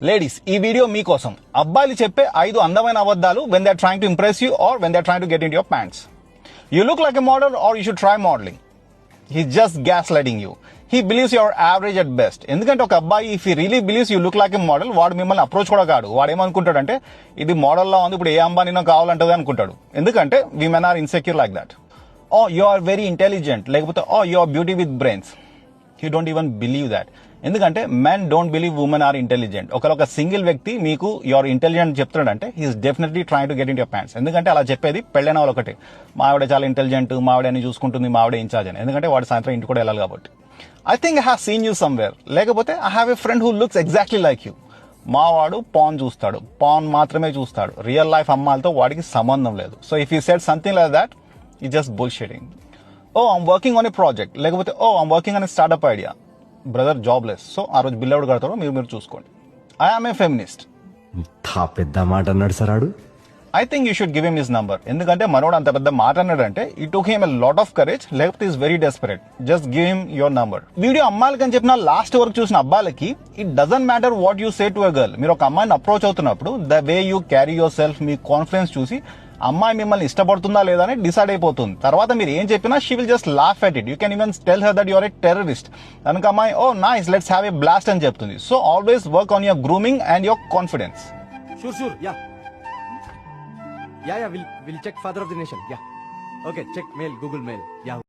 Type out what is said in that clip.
Ladies ఈ video మీకోసం అబ్బాయిలు చెప్పే 5 అందమైన అబద్ధాలు when they are trying to impress you or when they are trying to get into your pants. You look like a model or you should try modeling. He's just gaslighting you. He believes you are average at best. ఎందుకంటే ఒక అబ్బాయి if he really believes you look like a model వాడు మిమ్మల్ని approach కూడా కాడు. వాడు ఏమనుకుంటాడంటే ఇది మోడల్లా ఉంది, ఇప్పుడు ఏ అంబానీనో కావాలంటది అనుకుంటాడు. ఎందుకంటే women are insecure like that. Oh, you are very intelligent. లేకపోతే oh, you are beauty with brains. You don't even believe that. ఎందుకంటే men don't believe women are intelligent. ఒక సింగిల్ వ్యక్తి మీకు యువర్ ఇంటెలిజెంట్ చెప్తున్నాడంటే he's definitely trying to get in your pants. ఎందుకంటే అలా చెప్పేది పెళ్ళైన వాళ్ళు ఒకటే, మావిడ చాలా ఇంటెలిజెంట్, మావిడ అని చూసుకుంటుంది, మావిడ ఇన్ఛార్జ్ అని. ఎందుకంటే వాడు సాయంత్రం ఇంటికి కూడా వెళ్ళాలి కాబట్టి. I think I have seen you somewhere. లేకపోతే I have a friend who looks exactly like you. మావాడు పాన్ చూస్తాడు, పాన్ మాత్రమే చూస్తాడు, రియల్ లైఫ్ అమ్మాయిలతో వాడికి సంబంధం లేదు. So if you said something like that he just bullshitting. Oh I'm working on a project, లేకపోతే oh I'm working on a startup idea. Brother jobless, so ఆ రోజు బిల్ ఎవడు కడతాడో మీరు చూసుకోండి. I am A feminist. పెద్ద మాట అన్నాడు సార్ ఆడు. I think you should give him his number. ఎందుకంటే మనోడు అంత పెద్ద మాట అన్నాడంటే it took him a lot of courage, లేకపోతే he's very desperate. Just give him your number. Video అమ్మాయిలకి అని చెప్పిన లాస్ట్ వరకు చూసిన అబ్బాయిలకి it doesn't matter what you say to a girl. మీరు ఒక అమ్మాయిని అప్రోచ్ అవుతున్నప్పుడు the way you carry yourself, మీ కాన్ఫిడెన్స్ చూసి అమ్మాయి మిమ్మల్ని ఇష్టపడుతుందా లేదా అని డిసైడ్ అయిపోతుంది. తర్వాత మీరు ఏం చెప్పినా she will just laugh at it. You can even tell her that you are a terrorist. కనుక అమ్మాయి oh nice let's have a blast అని చెప్తుంది. So always work on your grooming and your confidence. Sure. Yeah. We'll check father of the nation. Yeah. Okay, check mail, Google mail. Yeah.